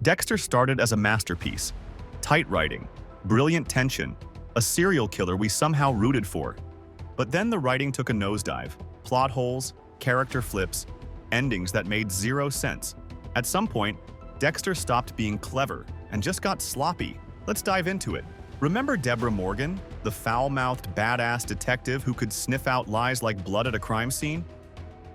Dexter started as a masterpiece. Tight writing, brilliant tension, a serial killer we somehow rooted for. But then the writing took a nosedive. Plot holes, character flips, endings that made zero sense. At some point, Dexter stopped being clever and just got sloppy. Let's dive into it. Remember Deborah Morgan, the foul-mouthed badass detective who could sniff out lies like blood at a crime scene?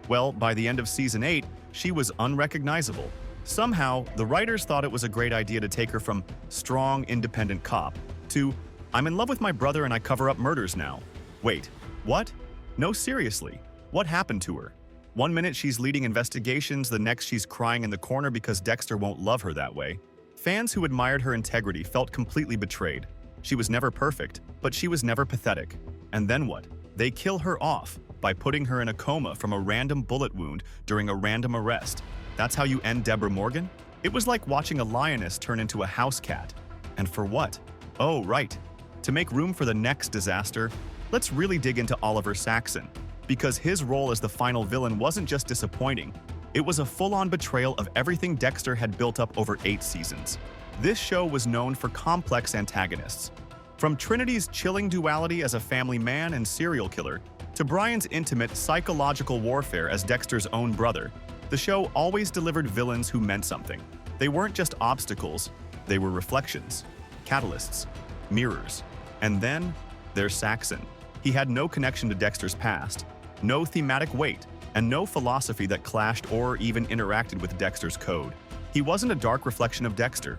Well, by the end of season 8, she was unrecognizable. Somehow, the writers thought it was a great idea to take her from strong, independent cop to I'm in love with my brother and I cover up murders now. Wait, what? No, seriously, what happened to her? One minute she's leading investigations, the next she's crying in the corner because Dexter won't love her that way. Fans who admired her integrity felt completely betrayed. She was never perfect, but she was never pathetic. And then what? They kill her off by putting her in a coma from a random bullet wound during a random arrest. That's how you end Deborah Morgan? It was like watching a lioness turn into a house cat. And for what? Oh, right. To make room for the next disaster, let's really dig into Oliver Saxon, because his role as the final villain wasn't just disappointing, it was a full-on betrayal of everything Dexter had built up over 8 seasons. This show was known for complex antagonists. From Trinity's chilling duality as a family man and serial killer, to Brian's intimate psychological warfare as Dexter's own brother, the show always delivered villains who meant something. They weren't just obstacles, they were reflections, catalysts, mirrors. And then, there's Saxon. He had no connection to Dexter's past, no thematic weight, and no philosophy that clashed or even interacted with Dexter's code. He wasn't a dark reflection of Dexter.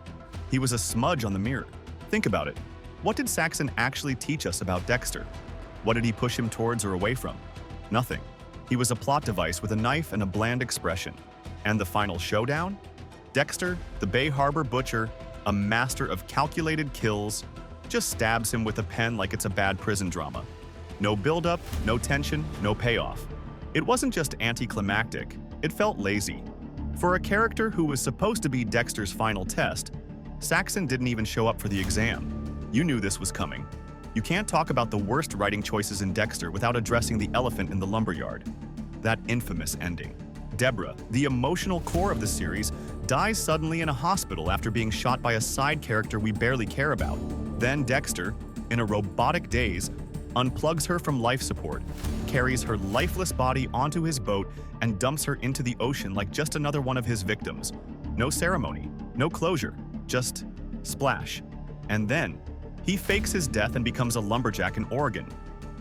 He was a smudge on the mirror. Think about it. What did Saxon actually teach us about Dexter? What did he push him towards or away from? Nothing. He was a plot device with a knife and a bland expression. And the final showdown? Dexter, the Bay Harbor butcher, a master of calculated kills, just stabs him with a pen like it's a bad prison drama. No build-up, no tension, no payoff. It wasn't just anticlimactic, it felt lazy. For a character who was supposed to be Dexter's final test, Saxon didn't even show up for the exam. You knew this was coming. You can't talk about the worst writing choices in Dexter without addressing the elephant in the lumberyard. That infamous ending. Deborah, the emotional core of the series, dies suddenly in a hospital after being shot by a side character we barely care about. Then Dexter, in a robotic daze, unplugs her from life support, carries her lifeless body onto his boat, and dumps her into the ocean like just another one of his victims. No ceremony, no closure, just splash. And then, he fakes his death and becomes a lumberjack in Oregon.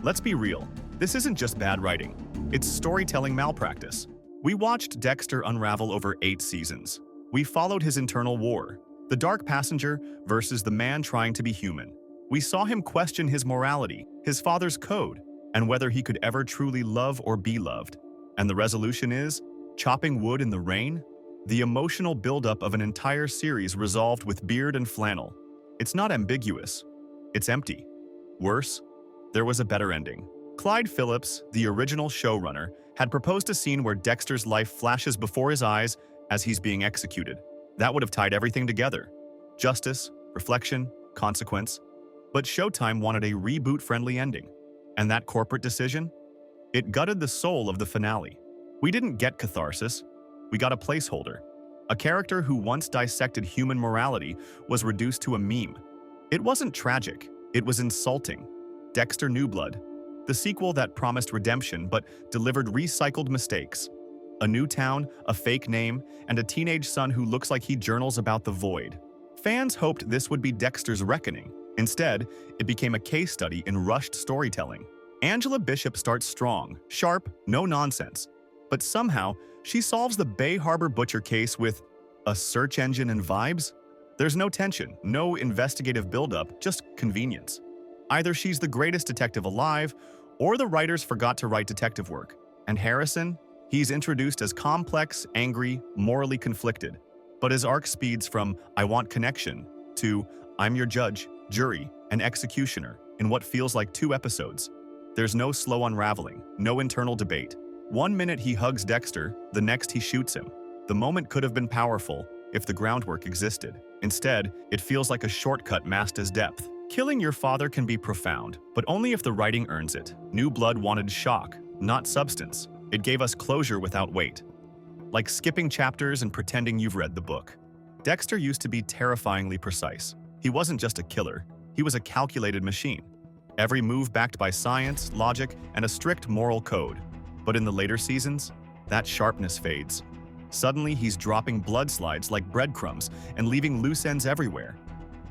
Let's be real, this isn't just bad writing, it's storytelling malpractice. We watched Dexter unravel over 8 seasons. We followed his internal war, the dark passenger versus the man trying to be human. We saw him question his morality, his father's code, and whether he could ever truly love or be loved. And the resolution is, chopping wood in the rain? The emotional buildup of an entire series resolved with beard and flannel. It's not ambiguous. It's empty. Worse, there was a better ending. Clyde Phillips, the original showrunner, had proposed a scene where Dexter's life flashes before his eyes as he's being executed. That would have tied everything together. Justice, reflection, consequence. But Showtime wanted a reboot-friendly ending. And that corporate decision? It gutted the soul of the finale. We didn't get catharsis. We got a placeholder. A character who once dissected human morality was reduced to a meme. It wasn't tragic. It was insulting. Dexter New Blood, the sequel that promised redemption but delivered recycled mistakes. A new town, a fake name, and a teenage son who looks like he journals about the void. Fans hoped this would be Dexter's reckoning. Instead, it became a case study in rushed storytelling. Angela Bishop starts strong, sharp, no nonsense. But somehow, she solves the Bay Harbor butcher case with a search engine and vibes? There's no tension, no investigative buildup, just convenience. Either she's the greatest detective alive, or the writers forgot to write detective work. And Harrison? He's introduced as complex, angry, morally conflicted. But his arc speeds from I want connection to I'm your judge, jury, and executioner in what feels like 2 episodes. There's no slow unraveling, no internal debate. One minute he hugs Dexter, the next he shoots him. The moment could have been powerful if the groundwork existed. Instead, it feels like a shortcut masked as depth. Killing your father can be profound, but only if the writing earns it. New Blood wanted shock, not substance. It gave us closure without weight. Like skipping chapters and pretending you've read the book. Dexter used to be terrifyingly precise. He wasn't just a killer, he was a calculated machine. Every move backed by science, logic, and a strict moral code. But in the later seasons, that sharpness fades. Suddenly, he's dropping blood slides like breadcrumbs and leaving loose ends everywhere.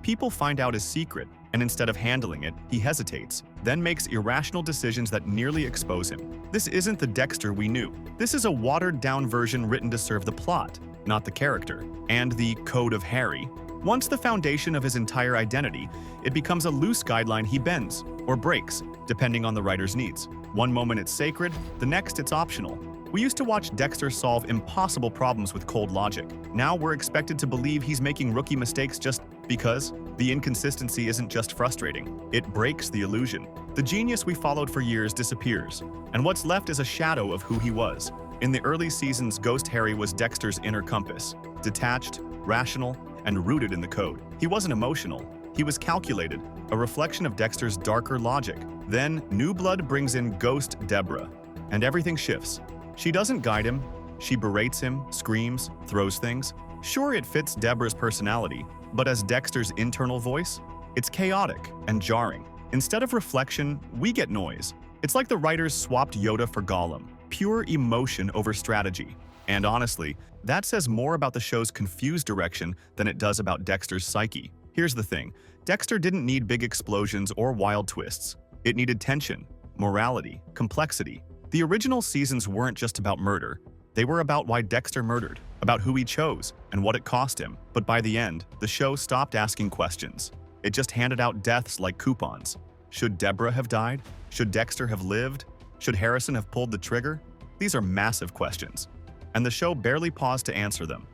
People find out his secret, and instead of handling it, he hesitates, then makes irrational decisions that nearly expose him. This isn't the Dexter we knew. This is a watered-down version written to serve the plot, not the character. And the Code of Harry. Once the foundation of his entire identity, it becomes a loose guideline he bends or breaks, depending on the writer's needs. One moment it's sacred, the next it's optional. We used to watch Dexter solve impossible problems with cold logic. Now we're expected to believe he's making rookie mistakes just because. The inconsistency isn't just frustrating, it breaks the illusion. The genius we followed for years disappears, and what's left is a shadow of who he was. In the early seasons, Ghost Harry was Dexter's inner compass, detached, rational, and rooted in the code. He wasn't emotional, he was calculated, a reflection of Dexter's darker logic. Then, New Blood brings in Ghost Deborah, and everything shifts. She doesn't guide him, she berates him, screams, throws things. Sure, it fits Deborah's personality, but as Dexter's internal voice, it's chaotic and jarring. Instead of reflection, we get noise. It's like the writers swapped Yoda for Gollum, pure emotion over strategy. And honestly, that says more about the show's confused direction than it does about Dexter's psyche. Here's the thing, Dexter didn't need big explosions or wild twists. It needed tension, morality, complexity. The original seasons weren't just about murder. They were about why Dexter murdered, about who he chose, and what it cost him. But by the end, the show stopped asking questions. It just handed out deaths like coupons. Should Deborah have died? Should Dexter have lived? Should Harrison have pulled the trigger? These are massive questions, and the show barely paused to answer them.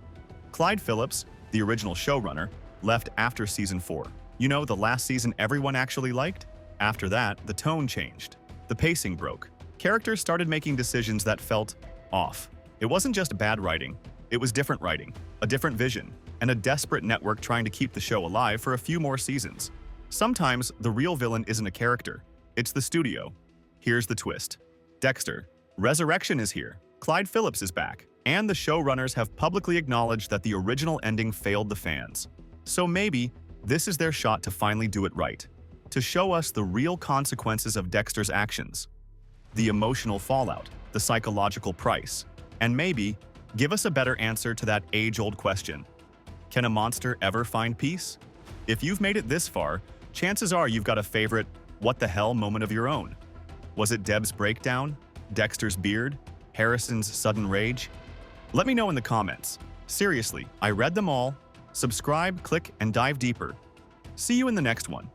Clyde Phillips, the original showrunner, left after season 4. You know, the last season everyone actually liked? After that, the tone changed. The pacing broke. Characters started making decisions that felt off. It wasn't just bad writing, it was different writing, a different vision, and a desperate network trying to keep the show alive for a few more seasons. Sometimes, the real villain isn't a character, it's the studio. Here's the twist. Dexter, resurrection is here. Clyde Phillips is back, and the showrunners have publicly acknowledged that the original ending failed the fans. So maybe, this is their shot to finally do it right, to show us the real consequences of Dexter's actions, the emotional fallout, the psychological price, and maybe give us a better answer to that age-old question. Can a monster ever find peace? If you've made it this far, chances are you've got a favorite what the hell moment of your own. Was it Deb's breakdown? Dexter's beard? Harrison's sudden rage? Let me know in the comments. Seriously, I read them all. Subscribe, click, and dive deeper. See you in the next one.